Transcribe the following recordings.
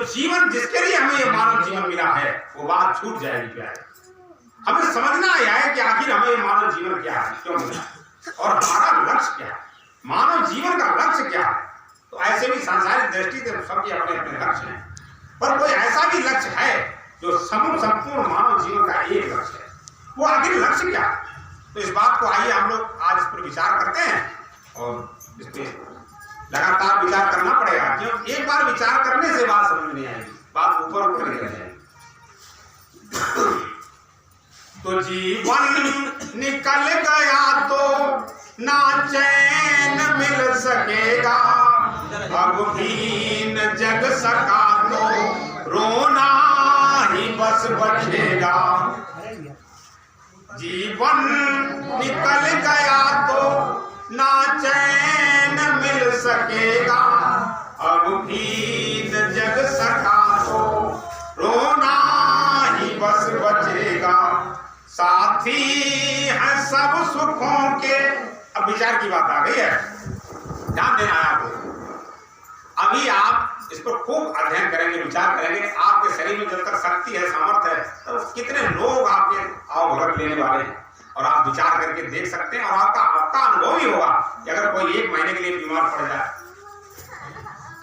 जीवन जिसके लिए हमें ये मानव जीवन मिला है वो बात छूट जाएगी प्यारे। हमें समझना आया है कि आखिर हमें ये मानव जीवन क्या है, क्यों मिला और हमारा लक्ष्य क्या है, मानव जीवन का लक्ष्य क्या है। तो ऐसे भी सांसारिक दृष्टि से सबके अपने अपने लक्ष्य हैं, पर कोई ऐसा भी लक्ष्य है जो संपूर्ण मानव जीवन का एक लक्ष्य है। वो आखिर लक्ष्य क्या है? तो इस बात को आइए हम लोग आज इस पर विचार करते हैं और इस पर लगातार विचार करना पड़ेगा, क्योंकि एक बार विचार करने से बात समझ नहीं आएगी, बात ऊपर ऊपर नहीं रह जाएगी। तो जीवन निकल गया तो ना चैन मिल सकेगा, अब भी न जग सका तो रोना ही बस बचेगा। जीवन निकल गया तो ना चैन मिल सकेगा, अब भी न जग सका तो रोना ही बस बचेगा। साथी है सब सुखों के। अब विचार की बात आ गई है, ध्यान देना है आपको। अभी आप इस पर खूब अध्ययन करेंगे, विचार करेंगे। आपके शरीर में जब तक शक्ति है, सामर्थ्य है, तो कितने लोग आपके आओ भगत लेने वाले हैं और आप विचार करके देख सकते हैं। और आपका अनुभव ही होगा कि अगर कोई 1 महीने के लिए बीमार पड़ जाए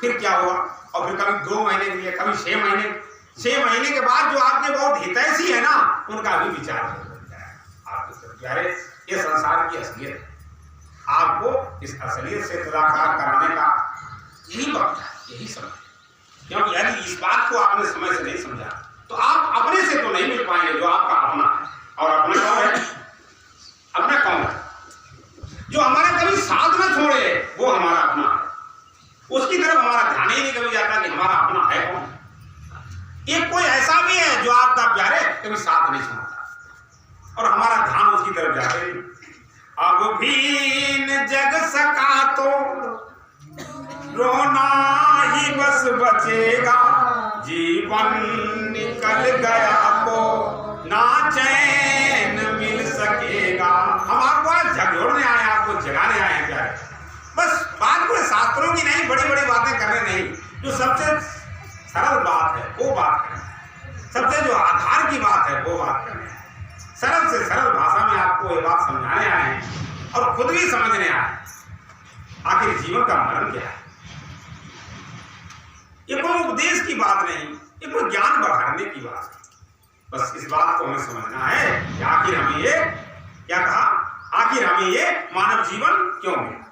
फिर क्या होगा, और फिर कभी 2 महीने के लिए, कभी 6 महीने। 6 महीने के बाद जो आपके बहुत हितैषी है ना, उनका भी विचार आपके। ये संसार की असलियत है। आपको इस असलियत से तदाकार कराने का यही वक्त है, यही समय। क्योंकि यदि इस बात को आपने समय से नहीं समझा तो आप अपने से तो नहीं मिल पाएंगे जो आपका अपना है। और अपना कौन है? अपना कौन है? जो हमारा कभी साथ न छोड़े वो हमारा अपना है। उसकी तरफ हमारा ध्यान ही नहीं कभी जाता कि हमारा अपना है कौन। एक कोई ऐसा भी है जो आपका प्यारे कभी साथ नहीं छोड़ता और हमारा ध्यान उसकी तरफ जाता ही। अब भी न जग सका तो रोना ही बस बचेगा। जीवन निकल गया तो ना चैन मिल सकेगा। हम आपको आज झकझोड़ने आए, आपको जगाने आए हैं प्यारे। बस बात कोई शास्त्रों की नहीं, बड़ी बड़ी बातें करने नहीं, जो सबसे सरल बात है वो बात करें, सबसे जो आधार की बात है वो बात करें। सरल से सरल भाषा में आपको ये बात समझाने आए हैं और खुद भी समझने आए आखिर जीवन का मरण क्या है। ये कोई उपदेश की बात नहीं, ये कोई ज्ञान बढ़ाने की बात है। बस इस बात को हमें समझना है कि आखिर हमें ये क्या कहा, आखिर हमें ये मानव जीवन क्यों मिला।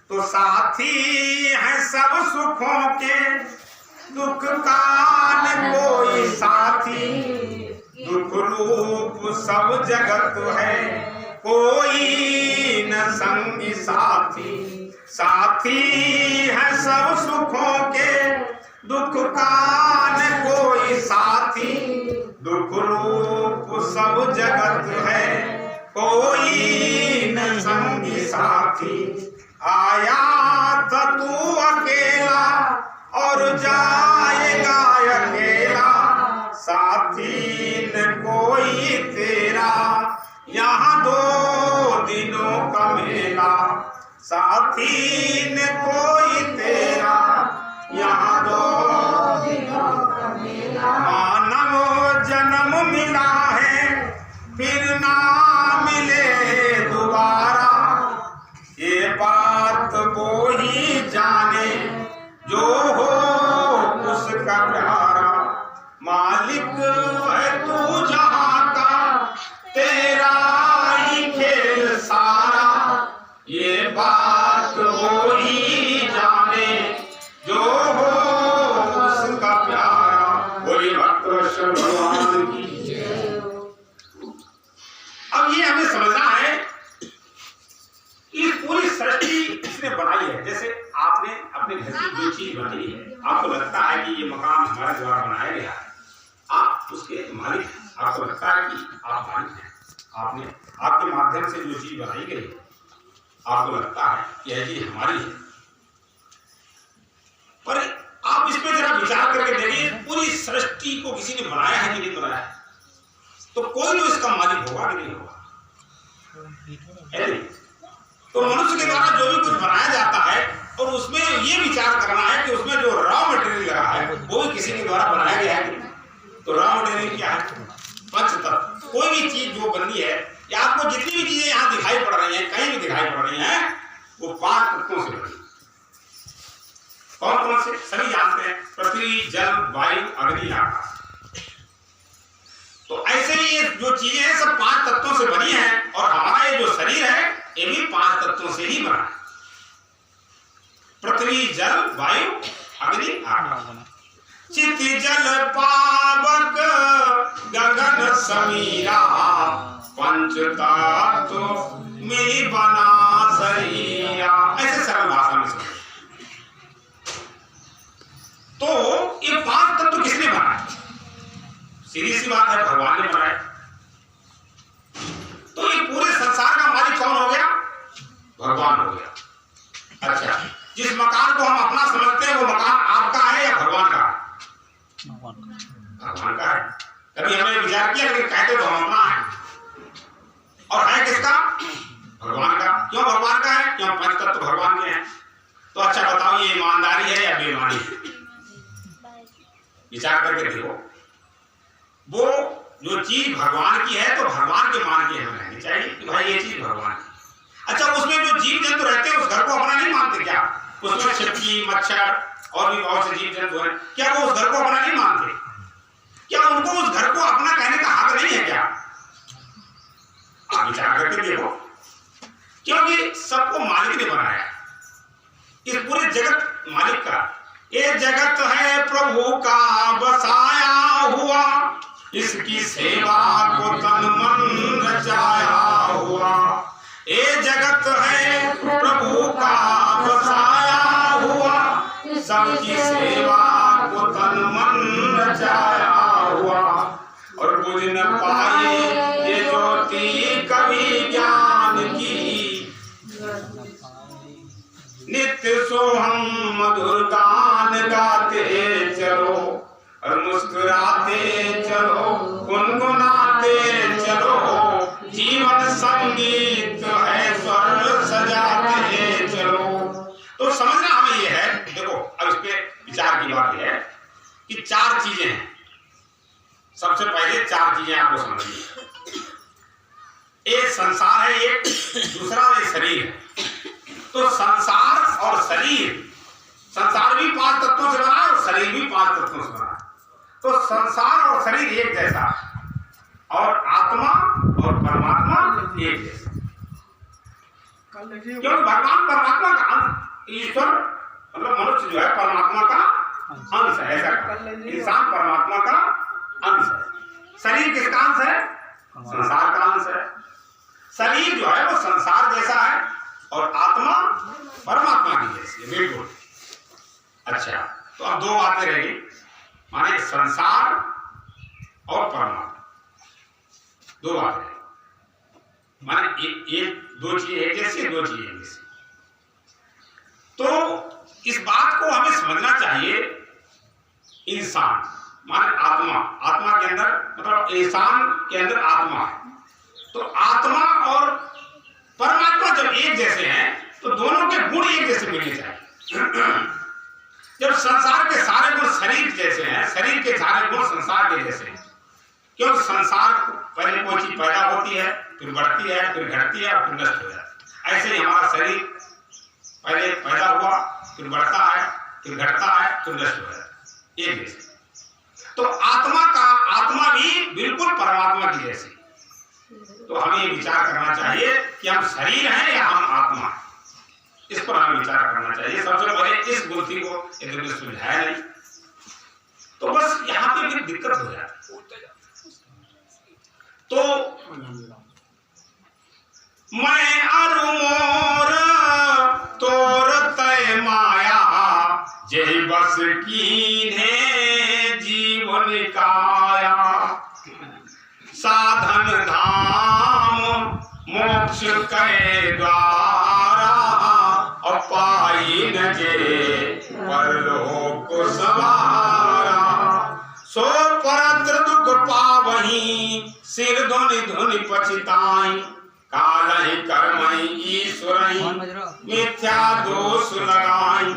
तो साथी है सब सुखों के, दुख काल कोई साथी। दुख रूप सब जगत है, कोई न संगी साथी। साथी है सब सुखों के, दुख काल कोई साथी। दुख रूप सब जगत है, कोई न संगी साथी। आया था तू अकेला और जाएगा अकेला, साथी न कोई तेरा यहाँ 2 दिनों का मेला। साथी न कोई तेरा यहाँ 2 दिनों का मेला। मानव जन्म मिला है फिर ना मिले दोबारा, ये बात वो ही जाने जो हो उसका प्यारा। मालिक है तू जहां का, तेरा ही खेल सारा, ये बात वो ही जाने जो हो उसका प्यारा। बोलिए भक्तवत्सल भगवान की। अब ये हमें समझना है कि पूरी सृष्टि इसने बनाई है। जैसे आपने अपने घर की जो चीज बनाई है, आपको लगता है कि ये मकान हमारे द्वारा बनाया गया है, आप उसके मालिक हैं। आपको लगता है कि आप मालिक हैं, आपने आपके माध्यम से जो चीज बनाई गई है आपको लगता है कि यह चीज हमारी है। पर आप इस पर जरा विचार करके देखिए, पूरी सृष्टि को किसी ने बनाया है कि नहीं बनाया है? तो कोई तो इसका मालिक होगा कि नहीं होगा, है नहीं? तो मनुष्य के द्वारा जो भी कुछ बनाया जाता है और उसमें ये विचार करना है कि उसमें जो रॉ मटेरियल लगा है वो भी किसी के द्वारा बनाया गया है। तो रॉ मटेरियल क्या है? पंच तत्व। कोई भी चीज जो बनी है या आपको जितनी भी चीजें यहाँ दिखाई पड़ रही हैं, कहीं भी दिखाई पड़ रही हैं, वो 5 तत्वों से बनी। कौन कौन से? सभी जानते हैं, पृथ्वी, जल, वायु, अग्नि, आकाश। तो ऐसे ही ये जो चीजें हैं सब 5 तत्वों से बनी हैं और हमारा ये जो शरीर है ये भी 5 तत्वों से ही बना है। पृथ्वी, जल, वायु, अग्नि, आकाश। चित जल पावक गगन समीरा, पंच तत्व मिली बना शरीरा। ऐसे सरल भाषा में समझो। तो ये 5 तत्व किसने बनाए? सीधी सी बात है, भगवान ने बनाया। तो ये पूरे संसार का मालिक कौन हो गया? भगवान हो गया। अच्छा, जिस मकान को हम अपना समझते हैं वो मकान आपका है या भगवान का? भगवान का है। कभी हमने विचार किया, लेकिन कहते तो हम अपना है, और है किसका? भगवान का। क्यों भगवान का है? क्यों? पंच तत्व भगवान के हैं। तो अच्छा बताओ, ये ईमानदारी है या बेईमानी? विचार करके देखो। वो जो चीज भगवान की है तो भगवान के मान के हमें रहनी चाहिए कि भाई ये चीज भगवान की। अच्छा, उसमें जो जीव जंतु रहते हैं उस घर को अपना नहीं मानते क्या? उसमें छिपकी, मच्छर और भी बहुत से जीव जंतु हैं, क्या वो उस घर को अपना नहीं मानते? क्या उनको उस घर को अपना कहने का हक नहीं है क्या? आप विचार करके देखो। क्योंकि सबको मालिक ने बनाया, इस पूरे जगत मालिक का। ये जगत है प्रभु का बसाया हुआ, इसकी सेवा को तन मन रचाया हुआ। ये जगत है प्रभु का बसाया हुआ, सबकी सेवा को तन मन रचाया हुआ। और बुझ न पाए ये ज्योति कभी ज्ञान की, नित्य सोहम मधुर गान गाते चलो और मुस्कुराते चलो, गुनगुनाते चलो। जीवन संगीत है, स्वर सजाते चलो। तो समझना हमें ये है, देखो अब इस पे विचार की बात है कि 4 चीजें हैं। सबसे पहले 4 चीजें आपको समझनी। एक संसार है, एक दूसरा एक शरीर है। तो संसार और शरीर, संसार भी 5 तत्वों से बना है और शरीर भी 5 तत्वों से बना है। तो संसार और शरीर एक जैसा और आत्मा और परमात्मा एक जैसा। क्योंकि भगवान परमात्मा का अंश, ईश्वर मतलब मनुष्य जो है परमात्मा का अंश है। ऐसा इंसान परमात्मा का अंश है। शरीर किसका अंश है? संसार का अंश है। शरीर जो है वो संसार जैसा है और आत्मा परमात्मा की जैसी है, बिल्कुल। अच्छा, तो अब 2 बातें रहेगी, माने संसार और परमात्मा, 2 बातें। माने एक 2 चीजें एक जैसी, 2 चीजें एक जैसी। तो इस बात को हमें समझना चाहिए। इंसान माने आत्मा, आत्मा के अंदर मतलब इंसान के अंदर आत्मा है। तो आत्मा और परमात्मा जब एक जैसे हैं तो दोनों के गुण एक जैसे मिलने चाहिए। जब संसार के सारे गुण शरीर जैसे हैं, शरीर के सारे गुण संसार के जैसे हैं। क्योंकि संसार पहले कोई चीज पैदा होती है, फिर बढ़ती है, फिर घटती है और फिर नष्ट हो जाती है। ऐसे ही हमारा शरीर पहले पैदा हुआ, फिर बढ़ता है, फिर घटता है, फिर नष्ट हो जाता है, एक जैसे। तो आत्मा भी बिल्कुल परमात्मा की जैसी। तो हमें ये विचार करना चाहिए कि हम शरीर हैं या हम आत्मा हैं। इस पर हमें विचार करना चाहिए। सबसे पहले इस बुद्धि को इधर सुलझाया नहीं तो बस यहाँ पे भी दिक्कत हो जाती। तो मैं अरु मोर तोर तय माया, जय बस कीन्हे जीवन काया। साधन धाम मोक्ष के द्वारा, और पाई न जे परलोक सवारा। सो परत्र दुख पावही, सिर धुनि धुनि पछिताई। काल ही कर्मणि ईश्वरहि मिथ्या दोष लगाई।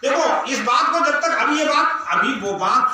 देखो इस बात को जब तक अभी वो बात